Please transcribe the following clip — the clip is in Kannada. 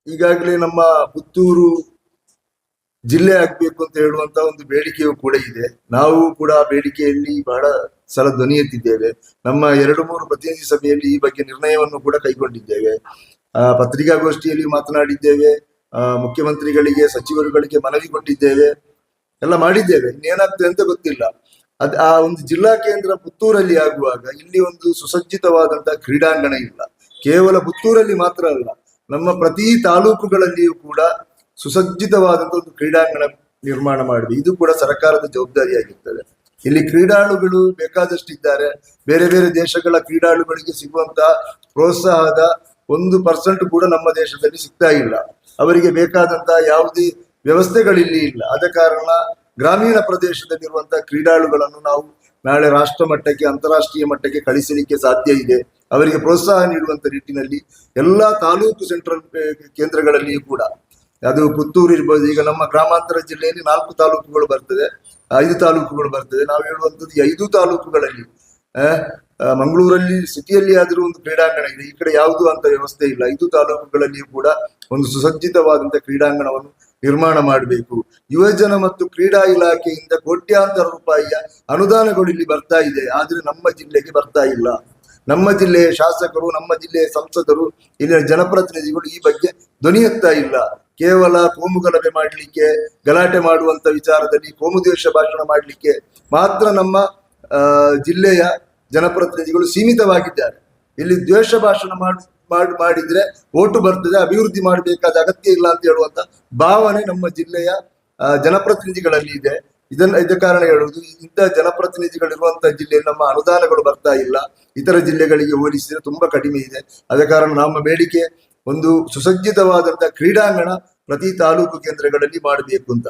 ಈಗಾಗಲೇ ನಮ್ಮ ಪುತ್ತೂರು ಜಿಲ್ಲೆ ಆಗ್ಬೇಕು ಅಂತ ಹೇಳುವಂತ ಒಂದು ಬೇಡಿಕೆಯೂ ಕೂಡ ಇದೆ. ನಾವು ಕೂಡ ಬೇಡಿಕೆಯಲ್ಲಿ ಬಹಳ ಸಲ ಧ್ವನಿ ಎತ್ತಿದ್ದೇವೆ. ನಮ್ಮ 2-3 ಪ್ರತಿನಿಧಿ ಸಭೆಯಲ್ಲಿ ಈ ಬಗ್ಗೆ ನಿರ್ಣಯವನ್ನು ಕೂಡ ಕೈಗೊಂಡಿದ್ದೇವೆ. ಪತ್ರಿಕಾಗೋಷ್ಠಿಯಲ್ಲಿ ಮಾತನಾಡಿದ್ದೇವೆ. ಮುಖ್ಯಮಂತ್ರಿಗಳಿಗೆ, ಸಚಿವರುಗಳಿಗೆ ಮನವಿ ಕೊಟ್ಟಿದ್ದೇವೆ, ಎಲ್ಲ ಮಾಡಿದ್ದೇವೆ. ಇನ್ನೇನಾಗ್ತದೆ ಅಂತ ಗೊತ್ತಿಲ್ಲ. ಆ ಒಂದು ಜಿಲ್ಲಾ ಕೇಂದ್ರ ಪುತ್ತೂರಲ್ಲಿ ಆಗುವಾಗ ಇಲ್ಲಿ ಒಂದು ಸುಸಜ್ಜಿತವಾದಂತಹ ಕ್ರೀಡಾಂಗಣ ಇಲ್ಲ. ಕೇವಲ ಪುತ್ತೂರಲ್ಲಿ ಮಾತ್ರ ಅಲ್ಲ, ನಮ್ಮ ಪ್ರತಿ ತಾಲೂಕುಗಳಲ್ಲಿಯೂ ಕೂಡ ಸುಸಜ್ಜಿತವಾದಂತಹ ಒಂದು ಕ್ರೀಡಾಂಗಣ ನಿರ್ಮಾಣ ಮಾಡಬೇಕು. ಇದು ಕೂಡ ಸರ್ಕಾರದ ಜವಾಬ್ದಾರಿಯಾಗಿರ್ತದೆ. ಇಲ್ಲಿ ಕ್ರೀಡಾಳುಗಳು ಬೇಕಾದಷ್ಟಿದ್ದಾರೆ. ಬೇರೆ ಬೇರೆ ದೇಶಗಳ ಕ್ರೀಡಾಳುಗಳಿಗೆ ಸಿಗುವಂತಹ ಪ್ರೋತ್ಸಾಹದ 1% ಕೂಡ ನಮ್ಮ ದೇಶದಲ್ಲಿ ಸಿಗ್ತಾ ಇಲ್ಲ. ಅವರಿಗೆ ಬೇಕಾದಂತಹ ಯಾವುದೇ ವ್ಯವಸ್ಥೆಗಳಿಲ್ಲಿ ಇಲ್ಲ. ಆದ ಕಾರಣ ಗ್ರಾಮೀಣ ಪ್ರದೇಶದಲ್ಲಿರುವಂತಹ ಕ್ರೀಡಾಳುಗಳನ್ನು ನಾವು ನಾಳೆ ರಾಷ್ಟ್ರ ಮಟ್ಟಕ್ಕೆ, ಅಂತಾರಾಷ್ಟ್ರೀಯ ಮಟ್ಟಕ್ಕೆ ಕಳಿಸಲಿಕ್ಕೆ ಸಾಧ್ಯ ಇದೆ. ಅವರಿಗೆ ಪ್ರೋತ್ಸಾಹ ನೀಡುವಂತ ನಿಟ್ಟಿನಲ್ಲಿ ಎಲ್ಲಾ ತಾಲೂಕು ಸೆಂಟ್ರಲ್ ಕೇಂದ್ರಗಳಲ್ಲಿಯೂ ಕೂಡ, ಅದು ಪುತ್ತೂರು ಇರ್ಬೋದು. ಈಗ ನಮ್ಮ ಗ್ರಾಮಾಂತರ ಜಿಲ್ಲೆಯಲ್ಲಿ 4 ತಾಲೂಕುಗಳು ಬರ್ತದೆ, 5 ತಾಲೂಕುಗಳು ಬರ್ತದೆ. ನಾವು ಹೇಳುವಂಥದ್ದು ಈ 5 ತಾಲೂಕುಗಳಲ್ಲಿ, ಮಂಗಳೂರಲ್ಲಿ ಸಿಟಿಯಲ್ಲಿ ಆದರೂ ಒಂದು ಕ್ರೀಡಾಂಗಣ ಇದೆ, ಈ ಕಡೆ ಯಾವುದು ಅಂತ ವ್ಯವಸ್ಥೆ ಇಲ್ಲ. 5 ತಾಲೂಕುಗಳಲ್ಲಿಯೂ ಕೂಡ ಒಂದು ಸುಸಜ್ಜಿತವಾದಂತಹ ಕ್ರೀಡಾಂಗಣವನ್ನು ನಿರ್ಮಾಣ ಮಾಡಬೇಕು. ಯುವಜನ ಮತ್ತು ಕ್ರೀಡಾ ಇಲಾಖೆಯಿಂದ ಕೋಟ್ಯಾಂತರ ರೂಪಾಯಿಯ ಅನುದಾನಗಳು ಇಲ್ಲಿ ಬರ್ತಾ ಇದೆ, ಆದ್ರೆ ನಮ್ಮ ಜಿಲ್ಲೆಗೆ ಬರ್ತಾ ಇಲ್ಲ. ನಮ್ಮ ಜಿಲ್ಲೆಯ ಶಾಸಕರು, ನಮ್ಮ ಜಿಲ್ಲೆಯ ಸಂಸದರು, ಇಲ್ಲಿನ ಜನಪ್ರತಿನಿಧಿಗಳು ಈ ಬಗ್ಗೆ ಧ್ವನಿ ಎತ್ತಾ ಇಲ್ಲ. ಕೇವಲ ಕೋಮು ಗಲಭೆ ಮಾಡಲಿಕ್ಕೆ, ಗಲಾಟೆ ಮಾಡುವಂತ ವಿಚಾರದಲ್ಲಿ ಕೋಮುದ್ವೇಷ ಭಾಷಣ ಮಾಡಲಿಕ್ಕೆ ಮಾತ್ರ ನಮ್ಮ ಜಿಲ್ಲೆಯ ಜನಪ್ರತಿನಿಧಿಗಳು ಸೀಮಿತವಾಗಿದ್ದಾರೆ. ಇಲ್ಲಿ ದ್ವೇಷ ಭಾಷಣ ಮಾಡಿದ್ರೆ ಓಟು ಬರ್ತದೆ, ಅಭಿವೃದ್ಧಿ ಮಾಡಬೇಕಾದ ಅಗತ್ಯ ಇಲ್ಲ ಅಂತ ಹೇಳುವಂತ ಭಾವನೆ ನಮ್ಮ ಜಿಲ್ಲೆಯ ಜನಪ್ರತಿನಿಧಿಗಳಲ್ಲಿ ಇದೆ. ಇದ ಕಾರಣ ಹೇಳುವುದು, ಇಂಥ ಜನಪ್ರತಿನಿಧಿಗಳಿರುವಂತಹ ಜಿಲ್ಲೆಯಲ್ಲಿ ನಮ್ಮ ಅನುದಾನಗಳು ಬರ್ತಾ ಇಲ್ಲ. ಇತರ ಜಿಲ್ಲೆಗಳಿಗೆ ಹೋಲಿಸಿದ್ರೆ ತುಂಬಾ ಕಡಿಮೆ ಇದೆ. ಆದ ಕಾರಣ ನಮ್ಮ ಬೇಡಿಕೆ ಒಂದು ಸುಸಜ್ಜಿತವಾದಂತಹ ಕ್ರೀಡಾಂಗಣ ಪ್ರತಿ ತಾಲೂಕು ಕೇಂದ್ರಗಳಲ್ಲಿ ಮಾಡಬೇಕು ಅಂತ.